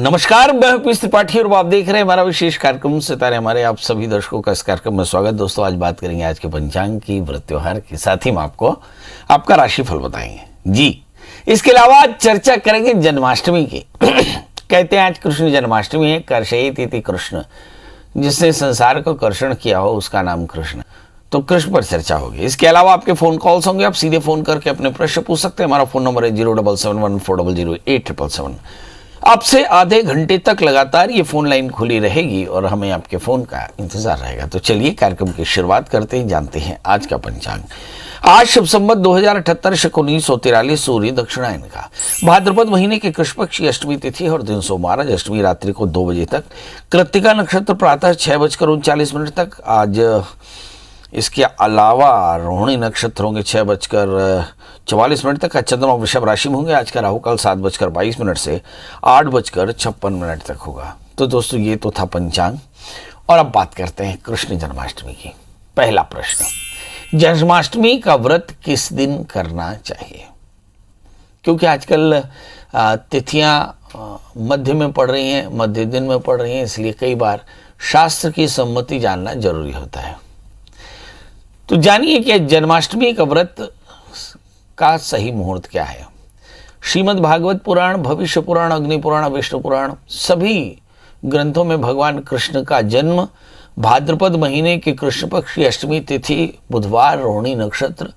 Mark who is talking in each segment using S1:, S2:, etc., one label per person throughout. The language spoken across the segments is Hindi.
S1: नमस्कार, मैं पीयूष त्रिपाठी और आप देख रहे हैं हमारा विशेष कार्यक्रम सितारे हमारे। आप सभी दर्शकों का इस कार्यक्रम में स्वागत। दोस्तों, आज बात करेंगे आज के पंचांग की, व्रत त्योहार के साथ ही हम आपको आपका राशिफल बताएंगे जी। इसके अलावा आज चर्चा करेंगे जन्माष्टमी की। कहते हैं आज कृष्ण जन्माष्टमी है। कर्षयति इति कृष्ण, जिसने संसार को कर्षण किया हो उसका नाम कृष्ण। तो कृष्ण पर चर्चा होगी। इसके अलावा आपके फोन कॉल्स होंगे, आप सीधे फोन करके अपने प्रश्न पूछ सकते हैं। हमारा फोन नंबर है 07714008777। आपसे आधे घंटे तक लगातार ये फोन लाइन खुली रहेगी और हमें आपके फोन का इंतजार रहेगा। तो चलिए कार्यक्रम की शुरुआत करते हैं, जानते हैं आज का पंचांग। आज शुभ संवत 2078 शक 1943 सूर्य दक्षिणायन का भाद्रपद महीने के कृष्ण पक्ष की अष्टमी तिथि और दिन सोमवार। आज अष्टमी रात्रि को 2 बजे तक, कृत्तिका नक्षत्र प्रातः 6:39 तक। आज इसके अलावा रोहिणी नक्षत्र होंगे 6:44 तक। चंद्रमा वृषभ राशि में होंगे। आज का राहु काल 7:22 से 8:56 तक होगा। तो दोस्तों, ये तो था पंचांग और अब बात करते हैं कृष्ण जन्माष्टमी की। पहला प्रश्न, जन्माष्टमी का व्रत किस दिन करना चाहिए? क्योंकि आजकल तिथियां मध्य में पड़ रही हैं, मध्य दिन में पड़ रही हैं, इसलिए कई बार शास्त्र की सम्मति जानना जरूरी होता है। तो जानिए कि जन्माष्टमी का व्रत का सही मुहूर्त क्या है। श्रीमद् भागवत पुराण, भविष्य पुराण, अग्नि पुराण, विष्णु पुराण, सभी ग्रंथों में भगवान कृष्ण का जन्म भाद्रपद महीने के कृष्ण पक्ष की अष्टमी तिथि बुधवार, रोहिणी नक्षत्र,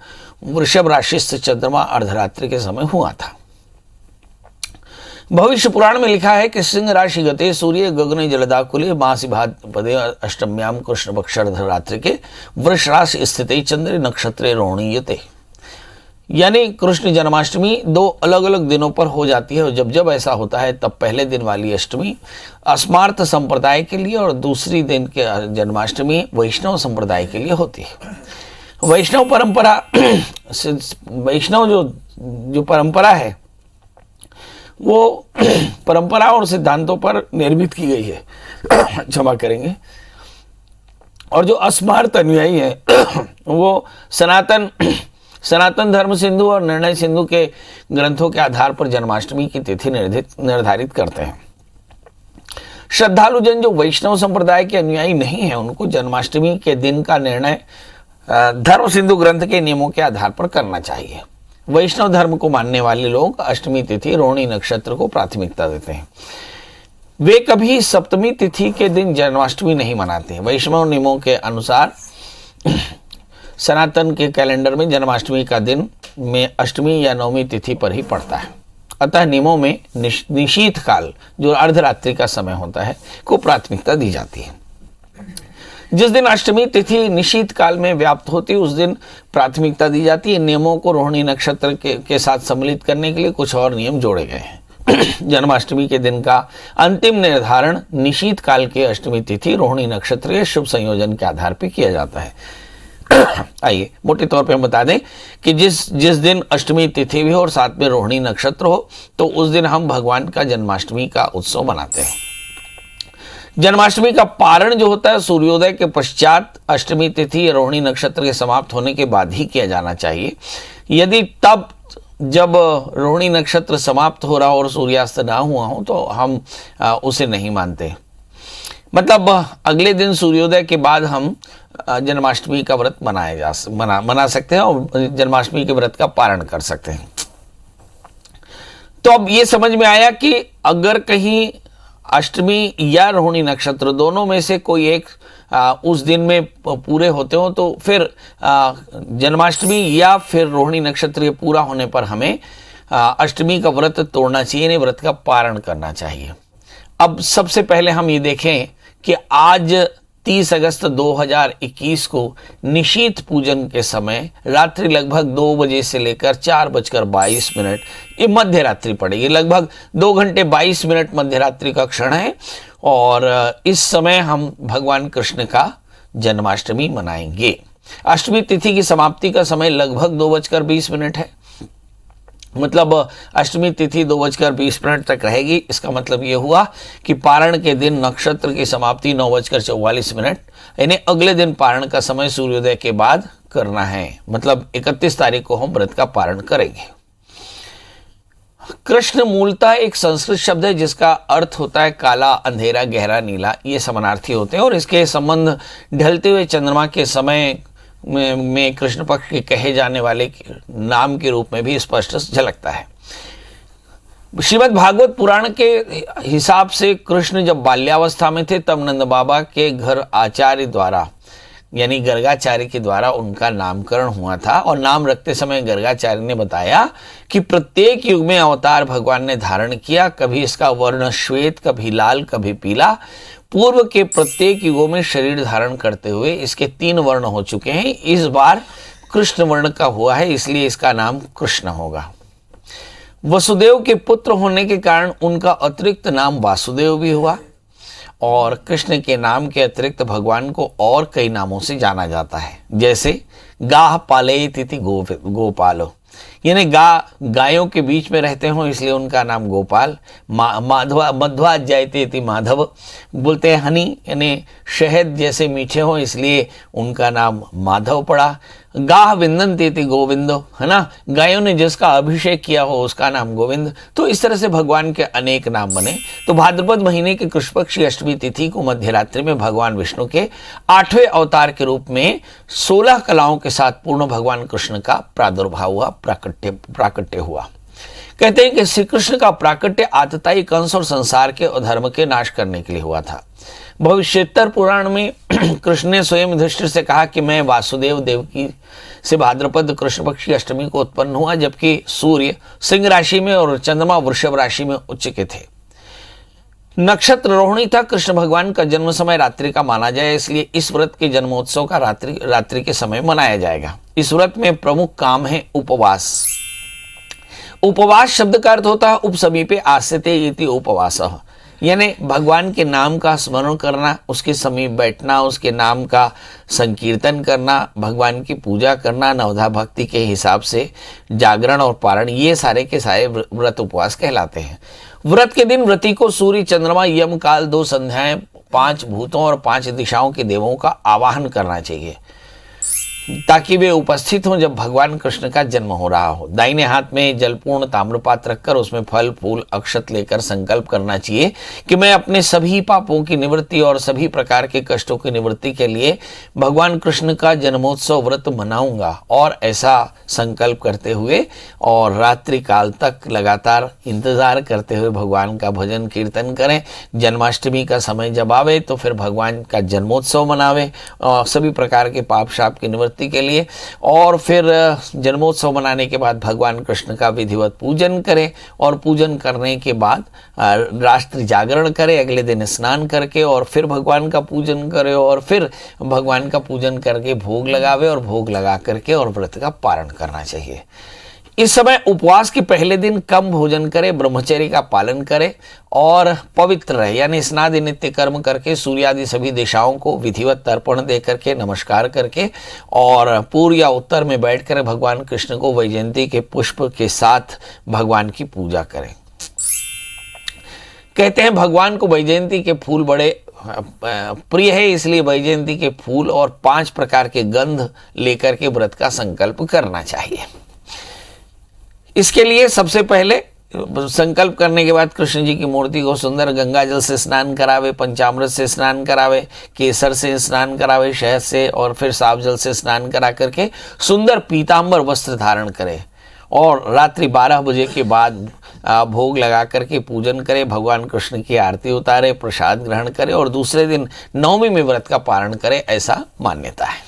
S1: वृषभ राशि से चंद्रमा अर्धरात्रि के समय हुआ था। भविष्य पुराण में लिखा है कि सिंह राशि गते सूर्य गगने जलदाकुले मासी भाद्रपदे अष्टम्याम कृष्ण पक्ष अर्धरात्रि के वृष राशि स्थित चंद्र नक्षत्रे रोहिणीयते। यानी कृष्ण जन्माष्टमी 2 अलग अलग दिनों पर हो जाती है और जब जब ऐसा होता है तब पहले दिन वाली अष्टमी अस्मार्थ संप्रदाय के लिए और दूसरी दिन के जन्माष्टमी वैष्णव संप्रदाय के लिए होती है। वैष्णव परंपरा वैष्णव जो परंपरा है वो परंपरा और सिद्धांतों पर निर्मित की गई है। क्षमा करेंगे। और जो अस्मार्थ अनुयायी है वो सनातन धर्म सिंधु और निर्णय सिंधु के ग्रंथों के आधार पर जन्माष्टमी की तिथि निर्धारित करते हैं। श्रद्धालु जन जो वैष्णव संप्रदाय के अनुयायी नहीं है उनको जन्माष्टमी के दिन का निर्णय धर्म सिंधु ग्रंथ के नियमों के आधार पर करना चाहिए। वैष्णव धर्म को मानने वाले लोग अष्टमी तिथि रोहिणी नक्षत्र को प्राथमिकता देते हैं। वे कभी सप्तमी तिथि के दिन जन्माष्टमी नहीं मनाते। वैष्णव नियमों के अनुसार सनातन के कैलेंडर में जन्माष्टमी का दिन में अष्टमी या नवमी तिथि पर ही पड़ता है। अतः नियमों में निशीथ काल, जो अर्धरात्रि का समय होता है, को प्राथमिकता दी जाती है। जिस दिन अष्टमी तिथि निशीथ काल में व्याप्त होती है उस दिन प्राथमिकता दी जाती है। नियमों को रोहिणी नक्षत्र के साथ सम्मिलित करने के लिए कुछ और नियम जोड़े गए हैं। जन्माष्टमी के दिन का अंतिम निर्धारण निशीथ काल के अष्टमी तिथि रोहिणी नक्षत्र के शुभ संयोजन के आधार पर किया जाता है। आइए मोटे तौर पे हम बता दें कि जिस दिन अष्टमी तिथि भी हो और साथ में रोहिणी नक्षत्र हो तो उस दिन हम भगवान का जन्माष्टमी का उत्सव मनाते हैं। जन्माष्टमी का पारण जो होता है सूर्योदय के पश्चात अष्टमी तिथि या रोहिणी नक्षत्र के समाप्त होने के बाद ही किया जाना चाहिए। यदि तब जब रोहिणी नक्षत्र समाप्त हो रहा और सूर्यास्त ना हुआ हो तो हम उसे नहीं मानते। मतलब अगले दिन सूर्योदय के बाद हम जन्माष्टमी का व्रत मना सकते हैं और जन्माष्टमी के व्रत का पारण कर सकते हैं। तो अब ये समझ में आया कि अगर कहीं अष्टमी या रोहिणी नक्षत्र दोनों में से कोई एक उस दिन में पूरे होते हो तो फिर जन्माष्टमी या फिर रोहिणी नक्षत्र के पूरा होने पर हमें अष्टमी का व्रत तोड़ना चाहिए, नहीं व्रत का पारण करना चाहिए। अब सबसे पहले हम ये देखें कि आज 30 अगस्त 2021 को निशीथ पूजन के समय रात्रि लगभग 2 बजे से लेकर 4:22 ये मध्य रात्रि पड़ेगी। लगभग 2 घंटे 22 मिनट मध्य रात्रि का क्षण है और इस समय हम भगवान कृष्ण का जन्माष्टमी मनाएंगे। अष्टमी तिथि की समाप्ति का समय लगभग 2:20 है। मतलब अष्टमी तिथि 2:20 तक रहेगी। इसका मतलब ये हुआ कि पारण के दिन नक्षत्र की समाप्ति 9:44, यानी अगले दिन पारण का समय सूर्योदय के बाद करना है। मतलब 31 तारीख को हम व्रत का पारण करेंगे। कृष्ण मूलतः एक संस्कृत शब्द है जिसका अर्थ होता है काला, अंधेरा, गहरा, नीला, ये समानार्थी होते हैं और इसके संबंध ढलते हुए चंद्रमा के समय में कृष्ण पक्ष के कहे जाने वाले नाम के रूप में भी स्पष्ट झलकता है। श्रीमद् भागवत पुराण के हिसाब से कृष्ण जब बाल्यावस्था में थे तब नंद बाबा के घर आचार्य द्वारा यानी गर्गाचार्य के द्वारा उनका नामकरण हुआ था और नाम रखते समय गर्गाचार्य ने बताया कि प्रत्येक युग में अवतार भगवान ने धारण किया, कभी इसका वर्ण श्वेत, कभी लाल, कभी पीला। पूर्व के प्रत्येक युगों में शरीर धारण करते हुए इसके 3 वर्ण हो चुके हैं, इस बार कृष्ण वर्ण का हुआ है, इसलिए इसका नाम कृष्ण होगा। वसुदेव के पुत्र होने के कारण उनका अतिरिक्त नाम वासुदेव भी हुआ और कृष्ण के नाम के अतिरिक्त भगवान को और कई नामों से जाना जाता है, जैसे गाह पाले तिथि गोपालो, यानी गायों के बीच में रहते हो इसलिए उनका नाम गोपाल। माधवा मध्वा जायते इति माधव, बोलते हैं हनी यानी शहद जैसे मीठे हो इसलिए उनका नाम माधव पड़ा। गाह विंदन्ति इति गोविंदो, है ना, गायों ने जिसका अभिषेक किया हो उसका नाम गोविंद। तो इस तरह से भगवान के अनेक नाम बने। तो भाद्रपद महीने के कृष्ण पक्ष की अष्टमी तिथि को मध्य रात्रि में भगवान विष्णु के 8वें अवतार के रूप में 16 कलाओं के साथ पूर्ण भगवान कृष्ण का प्रादुर्भाव हुआ, प्राकट्य हुआ। कहते हैं कि श्री कृष्ण का प्राकट्य आतताई कंस और संसार के अधर्म के नाश करने के लिए हुआ था। भविष्योत्तर पुराण में कृष्ण ने स्वयं युधिष्ठिर से कहा कि मैं वासुदेव देवकी से भाद्रपद कृष्ण पक्ष की अष्टमी को उत्पन्न हुआ, जबकि सूर्य सिंह राशि में और चंद्रमा वृषभ राशि में उच्च के थे। नक्षत्र रोहिणी था। कृष्ण भगवान का जन्म समय रात्रि का माना जाए, इसलिए इस व्रत के जन्मोत्सव का रात्रि के समय मनाया जाएगा। इस व्रत में प्रमुख काम है उपवास। उपवास शब्द का अर्थ होता है उपसमीपे आस्यते इति उपवासः, यानी भगवान के नाम का स्मरण करना, उसके समीप बैठना, उसके नाम का संकीर्तन करना, भगवान की पूजा करना, नवधा भक्ति के हिसाब से जागरण और पारण, ये सारे के सारे व्रत उपवास कहलाते हैं। व्रत के दिन व्रती को सूर्य, चंद्रमा, यम काल, 2 संध्याएं, 5 भूतों और 5 दिशाओं के देवों का आवाहन करना चाहिए ताकि वे उपस्थित हों जब भगवान कृष्ण का जन्म हो रहा हो। दाहिने हाथ में जलपूर्ण ताम्रपात्र रखकर उसमें फल फूल अक्षत लेकर संकल्प करना चाहिए कि मैं अपने सभी पापों की निवृत्ति और सभी प्रकार के कष्टों की निवृत्ति के लिए भगवान कृष्ण का जन्मोत्सव व्रत मनाऊंगा। और ऐसा संकल्प करते हुए और रात्रि काल तक लगातार इंतजार करते हुए भगवान का भजन कीर्तन करें। जन्माष्टमी का समय जब आवे तो फिर भगवान का जन्मोत्सव मनावे और सभी प्रकार के पाप शाप की निवृत्ति के लिए, और फिर जन्मोत्सव मनाने के बाद भगवान कृष्ण का विधिवत पूजन करें और पूजन करने के बाद रात्रि जागरण करें। अगले दिन स्नान करके और फिर भगवान का पूजन करे और फिर भगवान का पूजन करके भोग लगावे और भोग लगा करके और व्रत का पारण करना चाहिए। इस समय उपवास के पहले दिन कम भोजन करे, ब्रह्मचर्य का पालन करे और पवित्र रहे, यानी स्नादि नित्य कर्म करके सूर्य आदि सभी दिशाओं को विधिवत तर्पण दे करके नमस्कार करके और पूर्व या उत्तर में बैठकर भगवान कृष्ण को वैजयंती के पुष्प के साथ भगवान की पूजा करें। कहते हैं भगवान को वैजयंती के फूल बड़े प्रिय है, इसलिए वैजयंती के फूल और 5 प्रकार के गंध लेकर के व्रत का संकल्प करना चाहिए। इसके लिए सबसे पहले संकल्प करने के बाद कृष्ण जी की मूर्ति को सुंदर गंगा जल से स्नान करावे, पंचामृत से स्नान करावे, केसर से स्नान करावे, शहद से और फिर साफ जल से स्नान करा करके सुंदर पीतांबर वस्त्र धारण करे और रात्रि 12 बजे के बाद भोग लगा करके पूजन करे, भगवान कृष्ण की आरती उतारे, प्रसाद ग्रहण करे और दूसरे दिन नवमी में व्रत का पारण करे, ऐसा मान्यता है।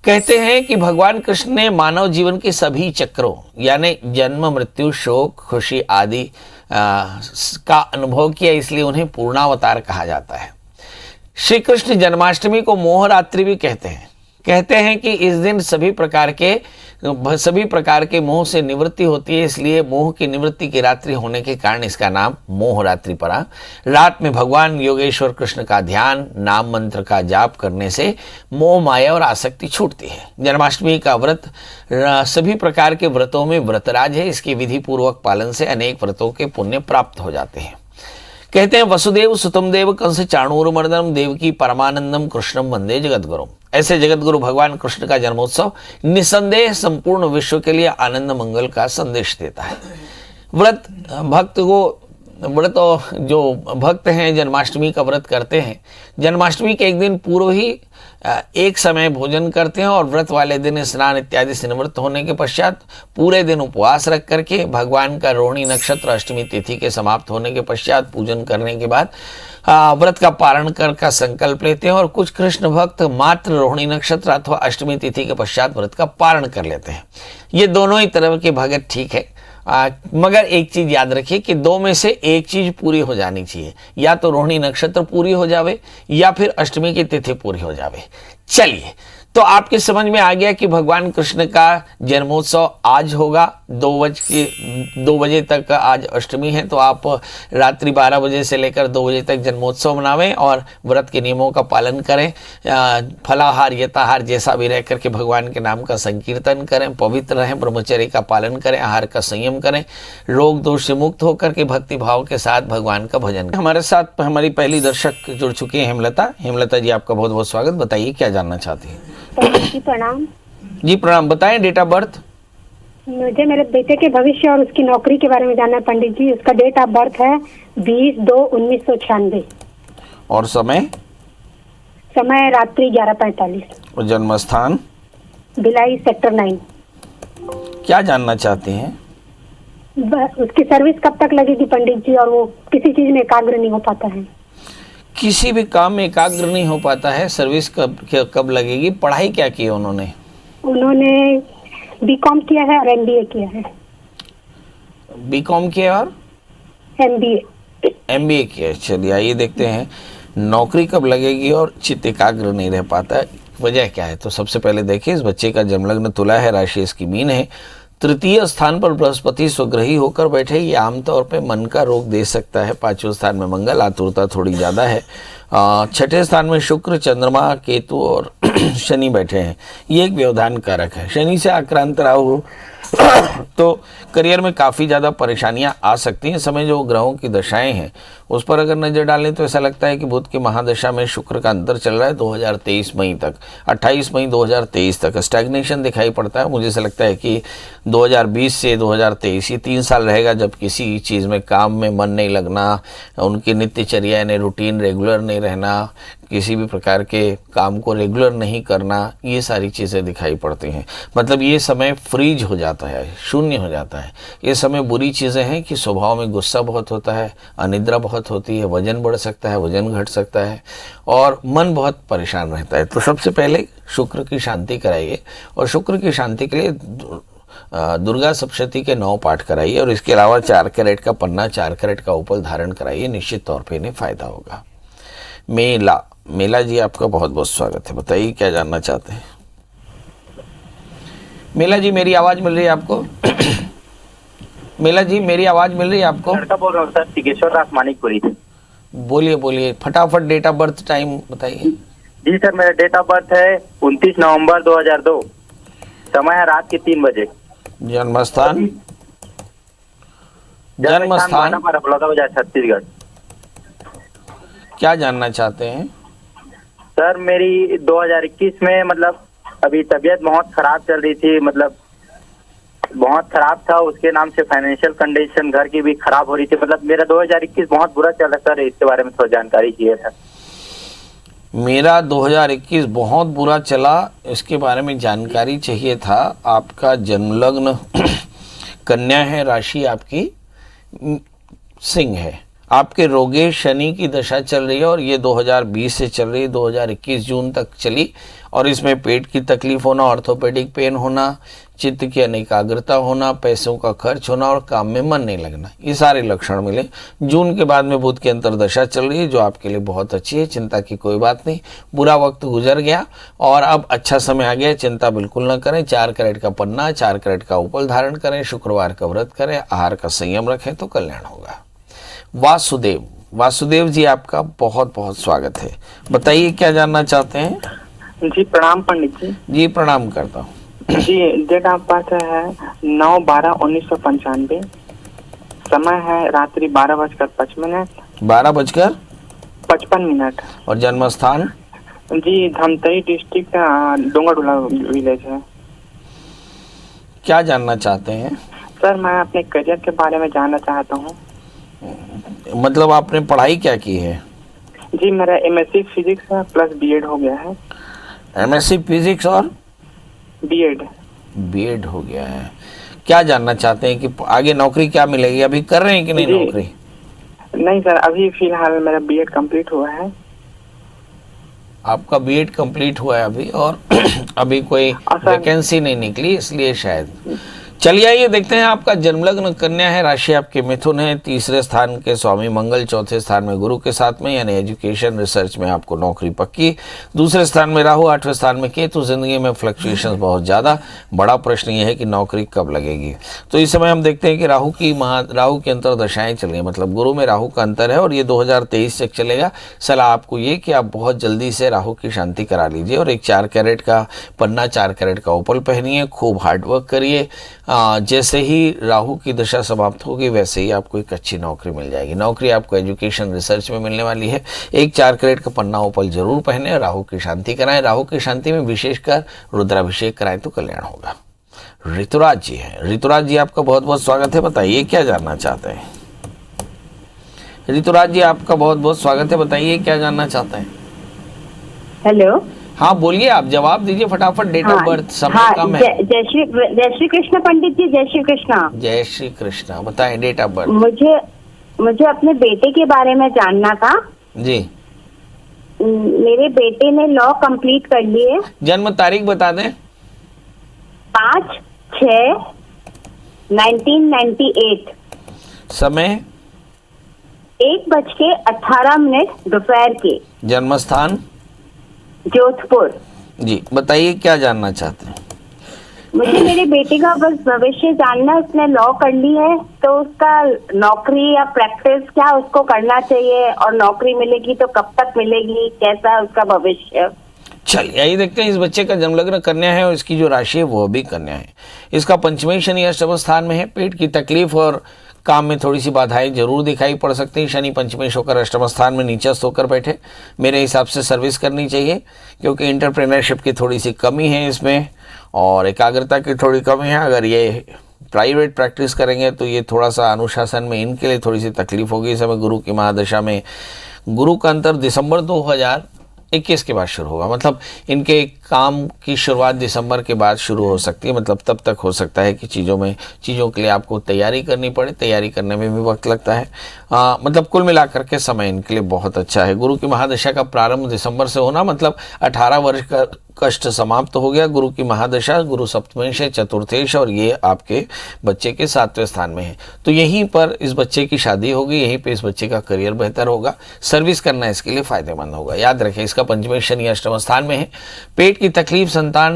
S1: कहते हैं कि भगवान कृष्ण ने मानव जीवन के सभी चक्रों यानी जन्म, मृत्यु, शोक, खुशी आदि का अनुभव किया, इसलिए उन्हें पूर्णावतार कहा जाता है। श्री कृष्ण जन्माष्टमी को मोह रात्रि भी कहते हैं कि इस दिन सभी प्रकार के मोह से निवृत्ति होती है, इसलिए मोह की निवृत्ति की रात्रि होने के कारण इसका नाम मोह रात्रि पड़ा। रात में भगवान योगेश्वर कृष्ण का ध्यान, नाम मंत्र का जाप करने से मोह माया और आसक्ति छूटती है। जन्माष्टमी का व्रत सभी प्रकार के व्रतों में व्रतराज है, इसके विधि पूर्वक पालन से अनेक व्रतों के पुण्य प्राप्त हो जाते हैं। कहते हैं वसुदेव सुतम देव कंस चाणूरमर्दनम देवकी परमानंदम कृष्णम वंदे जगतगुरु। ऐसे जगतगुरु भगवान कृष्ण का जन्मोत्सव निसंदेह संपूर्ण विश्व के लिए आनंद मंगल का संदेश देता है। व्रत जो भक्त हैं जन्माष्टमी का व्रत करते हैं, जन्माष्टमी के एक दिन पूर्व ही एक समय भोजन करते हैं और व्रत वाले दिन स्नान इत्यादि से निवृत्त होने के पश्चात पूरे दिन उपवास रख करके भगवान का रोहिणी नक्षत्र अष्टमी तिथि के समाप्त होने के पश्चात पूजन करने के बाद व्रत का पारण कर का संकल्प लेते हैं। और कुछ कृष्ण भक्त मात्र रोहिणी नक्षत्र अथवा अष्टमी तिथि के पश्चात व्रत का पारण कर लेते हैं। ये दोनों ही तरह के भगत ठीक है, मगर एक चीज याद रखिए कि दो में से एक चीज पूरी हो जानी चाहिए, या तो रोहिणी नक्षत्र पूरी हो जावे या फिर अष्टमी की तिथि पूरी हो जावे। चलिए, तो आपके समझ में आ गया कि भगवान कृष्ण का जन्मोत्सव आज होगा 2 बजे तक। आज अष्टमी है, तो आप रात्रि 12 बजे से लेकर 2 बजे तक जन्मोत्सव मनावें और व्रत के नियमों का पालन करें। फलाहार यथाहार जैसा भी रह करके भगवान के नाम का संकीर्तन करें, पवित्र रहें, ब्रह्मचर्य का पालन करें, आहार का संयम करें, रोग दोष से मुक्त होकर के भक्ति भाव के साथ भगवान का भजन करें। हमारे साथ हमारी पहली दर्शक जुड़ चुकी है हेमलता जी, आपका बहुत बहुत स्वागत। बताइए क्या जानना चाहती हैं?
S2: जी प्रणाम।
S1: जी प्रणाम, बताएं डेट ऑफ बर्थ।
S2: मुझे मेरे बेटे के भविष्य और उसकी नौकरी के बारे में जानना है पंडित जी। उसका डेट ऑफ बर्थ है 20/2/1996
S1: और समय
S2: रात्रि 11:45
S1: और जन्म स्थान
S2: भिलाई सेक्टर 9।
S1: क्या जानना चाहते हैं?
S2: उसकी सर्विस कब तक लगेगी पंडित जी, और वो किसी चीज में एकाग्र नहीं हो पाता है।
S1: किसी भी काम में एकाग्र नहीं हो पाता है। सर्विस कब लगेगी? पढ़ाई क्या की है उन्होंने?
S2: बीकॉम किया है और एमबीए किया है।
S1: बीकॉम किया और एमबीए किया है। चलिए आइए देखते हैं नौकरी कब लगेगी और चित्त एकाग्र नहीं रह पाता है, वजह क्या है। तो सबसे पहले देखिए, इस बच्चे का जन्मलग्न तुला है, राशि इसकी मीन है, तृतीय स्थान पर बृहस्पति स्वग्रही होकर बैठे। ये आमतौर पे मन का रोग दे सकता है। 5वें स्थान में मंगल, आतुरता थोड़ी ज़्यादा है। 6ठे स्थान में शुक्र, चंद्रमा, केतु और शनि बैठे हैं। ये एक व्यवधान कारक है। शनि से आक्रांत राहु तो करियर में काफ़ी ज़्यादा परेशानियां आ सकती हैं। समय जो ग्रहों की दशाएं हैं उस पर अगर नज़र डालें तो ऐसा लगता है कि बुध की महादशा में शुक्र का अंतर चल रहा है 2023 मई तक, 28 मई 2023 तक स्टैग्नेशन दिखाई पड़ता है। मुझे ऐसा लगता है कि 2020 से 2023 ये 3 साल रहेगा जब किसी चीज़ में काम में मन नहीं लगना, उनकी नित्यचर्या यानी रूटीन रेगुलर नहीं रहना, किसी भी प्रकार के काम को रेगुलर नहीं करना, ये सारी चीज़ें दिखाई पड़ती हैं। मतलब ये समय फ्रीज हो जाता है, शून्य हो जाता है। ये समय बुरी चीज़ें हैं कि स्वभाव में गुस्सा बहुत होता है, अनिद्रा बहुत होती है, वजन बढ़ सकता है, वजन घट सकता है और मन बहुत परेशान रहता है। तो सबसे पहले शुक्र की शांति कराइए और शुक्र की शांति के लिए दुर्गा सप्तशती के 9 पाठ कराइए और इसके अलावा 4 कैरेट का पन्ना, 4 कैरेट का उपल धारण कराइए। निश्चित तौर पर इन्हें फायदा होगा। मेला जी, आपका बहुत बहुत स्वागत है। बताइए क्या जानना चाहते हैं? मेला जी, मेरी आवाज मिल रही है आपको? मेला जी, मेरी आवाज मिल रही है आपको?
S3: लड़का बोल रहा हूँ सर, टिकेश्वर दास मानिकपुरी।
S1: बोलिए फटाफट डेट ऑफ बर्थ टाइम बताइए।
S3: जी सर, मेरा डेट ऑफ बर्थ है 29 नवंबर 2002, समय है रात के 3 बजे।
S1: जन्मस्थान
S3: छत्तीसगढ़।
S1: क्या जानना चाहते हैं?
S3: सर मेरी 2021 में मतलब अभी तबीयत बहुत खराब चल रही थी, मतलब बहुत खराब था। उसके नाम से फाइनेंशियल कंडीशन घर की भी खराब हो रही थी। मतलब मेरा 2021 बहुत बुरा चला सर, इसके बारे में थोड़ा जानकारी चाहिए था।
S1: मेरा 2021 बहुत बुरा चला, इसके बारे में जानकारी चाहिए था। आपका जन्मलग्न कन्या है, राशि आपकी सिंह है। आपके रोगे शनि की दशा चल रही है और ये 2020 से चल रही है, 2021 जून तक चली और इसमें पेट की तकलीफ होना, ऑर्थोपेडिक पेन होना, चित्त की अनेकाग्रता होना, पैसों का खर्च होना और काम में मन नहीं लगना, ये सारे लक्षण मिले। जून के बाद में बुध की अंतर्दशा चल रही है जो आपके लिए बहुत अच्छी है, चिंता की कोई बात नहीं। बुरा वक्त गुजर गया और अब अच्छा समय आ गया, चिंता बिल्कुल न करें। 4 कैरेट का पन्ना, 4 कैरेट का उपल धारण करें, शुक्रवार का व्रत करें, आहार का संयम रखें तो कल्याण होगा। वासुदेव जी, आपका बहुत बहुत स्वागत है। बताइए क्या जानना चाहते हैं?
S4: जी प्रणाम पंडित जी।
S1: जी प्रणाम करता हूँ।
S4: जी डेट ऑफ बर्थ है 9/12/1995, समय है रात्रि 12:55।
S1: 12:55 और जन्म स्थान?
S4: जी धमतरी डिस्ट्रिक्ट डोंगरडोला विलेज है।
S1: क्या जानना चाहते हैं?
S4: सर मैं अपने करियर के बारे में जानना चाहता हूँ।
S1: मतलब आपने पढ़ाई क्या की है?
S4: जी मेरा MSc फिजिक्स है प्लस B.Ed हो गया है।
S1: MSc फिजिक्स और
S4: B.Ed।
S1: B.Ed हो गया है। क्या जानना चाहते हैं कि आगे नौकरी क्या मिलेगी? अभी कर रहे हैं कि नहीं
S4: जी।
S1: नौकरी?
S4: नहीं सर, अभी फिलहाल मेरा B.Ed कंप्लीट हुआ है।
S1: आपका B.Ed कंप्लीट हुआ है अभी, और अभी कोई
S4: सर-
S1: वैकेंसी नहीं निकली, इसलिए शायद। चलिए आइए देखते हैं। आपका जन्मलग्न कन्या है, राशि आपके मिथुन है, तीसरे स्थान के स्वामी मंगल, चौथे स्थान में गुरु के साथ में, यानी एजुकेशन रिसर्च में आपको नौकरी पक्की। दूसरे स्थान में राहु, आठवें स्थान में केतु। जिंदगी में फ्लक्चुएशंस बहुत ज़्यादा। बड़ा प्रश्न ये है कि नौकरी कब लगेगी। तो इस समय हम देखते हैं कि राहु की अंतरदशाएं चल रही हैं, मतलब गुरु में राहु का अंतर है और ये 2023 तक चलेगा। सलाह आपको ये कि आप बहुत जल्दी से राहु की शांति करा लीजिए और एक 4 कैरेट का पन्ना, 4 कैरेट का ओपल पहनिए, खूब हार्डवर्क करिए। जैसे ही राहु की दशा समाप्त होगी वैसे ही आपको एक अच्छी नौकरी मिल जाएगी। नौकरी आपको एजुकेशन रिसर्च में मिलने वाली है। एक 4 कैरेट का पन्ना ओपल जरूर पहने और राहु की शांति कराएं। राहु की शांति में विशेषकर रुद्राभिषेक कराएं तो कल्याण होगा। ऋतुराज जी है। ऋतुराज जी आपका बहुत बहुत स्वागत है, बताइए क्या जानना चाहते हैं? ऋतुराज जी आपका बहुत बहुत स्वागत है, बताइए क्या जानना चाहते हैं?
S2: हेलो।
S1: हाँ बोलिए, आप जवाब दीजिए फटाफट। डेट ऑफ बर्थ, समय कम है।
S2: जय श्री कृष्ण पंडित जी, जय श्री कृष्ण।
S1: जय श्री कृष्ण, बताएं डेट ऑफ बर्थ।
S2: मुझे अपने बेटे के बारे में जानना था
S1: जी।
S2: मेरे बेटे ने लॉ कंप्लीट कर ली है।
S1: जन्म तारीख बता दें।
S2: 5/6/1998।
S1: समय
S2: 1:18 दोपहर के।
S1: जन्म स्थान
S2: जोधपुर।
S1: जी, बताइए क्या जानना चाहते हैं?
S2: मुझे मेरे बेटे का बस भविष्य जानना है। उसने लॉ कर ली है तो उसका नौकरी या प्रैक्टिस क्या उसको करना चाहिए, और नौकरी मिलेगी तो कब तक मिलेगी, कैसा है उसका भविष्य?
S1: चलिए यही देखते हैं। इस बच्चे का जन्मलग्न कन्या है और इसकी जो राशि है वो भी कन्या है। इसका पंचमी शनि अष्टम स्थान में है। पेट की तकलीफ और काम में थोड़ी सी बाधाएं जरूर दिखाई पड़ सकती हैं। शनि पंचमेश होकर अष्टम स्थान में नीचस्थ होकर बैठे। मेरे हिसाब से सर्विस करनी चाहिए, क्योंकि एंटरप्रेन्योरशिप की थोड़ी सी कमी है इसमें और एकाग्रता की थोड़ी कमी है। अगर ये प्राइवेट प्रैक्टिस करेंगे तो ये थोड़ा सा अनुशासन में इनके लिए थोड़ी सी तकलीफ होगी। इस समय गुरु की महादशा में गुरु का अंतर दिसंबर 2021 के बाद शुरू होगा, मतलब इनके काम की शुरुआत दिसंबर के बाद शुरू हो सकती है। मतलब तब तक हो सकता है कि चीज़ों के लिए आपको तैयारी करनी पड़े। तैयारी करने में भी वक्त लगता है। मतलब कुल मिलाकर के समय इनके लिए बहुत अच्छा है। गुरु की महादशा का प्रारंभ दिसंबर से होना मतलब 18 वर्ष का कष्ट समाप्त हो गया। गुरु की महादशा गुरु सप्तमेश है, चतुर्थेश, और ये आपके बच्चे के 7वें स्थान में है। तो यहीं पर इस बच्चे की शादी होगी, यहीं पे इस बच्चे का करियर बेहतर होगा। सर्विस करना इसके लिए फायदेमंद होगा। याद रखें, इसका पंचमेश शनि अष्टम स्थान में है। पेट की तकलीफ, संतान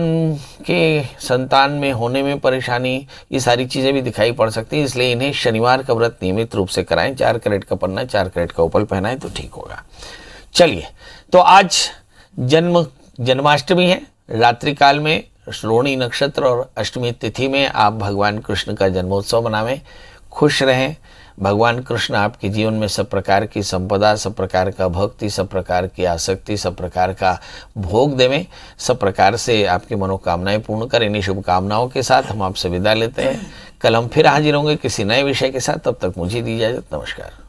S1: में होने में परेशानी, ये सारी चीज़ें भी दिखाई पड़ सकती हैं। इसलिए इन्हें शनिवार का व्रत नियमित रूप से कराएं। 4 कैरेट का पन्ना, 4 कैरेट का ओपल पहनाएं तो ठीक होगा। चलिए, तो आज जन्माष्टमी है। रात्रि काल में श्रोणी नक्षत्र और अष्टमी तिथि में आप भगवान कृष्ण का जन्मोत्सव मनावें। खुश रहें। भगवान कृष्ण आपके जीवन में सब प्रकार की संपदा, सब प्रकार का भक्ति, सब प्रकार की आसक्ति, सब प्रकार का भोग देवें। सब प्रकार से आपकी मनोकामनाएं पूर्ण करें। इन्हीं शुभकामनाओं के साथ हम आपसे विदा लेते हैं। कल हम फिर हाजिर होंगे किसी नए विषय के साथ। तब तक मुझे दीजिए इजाजत। नमस्कार।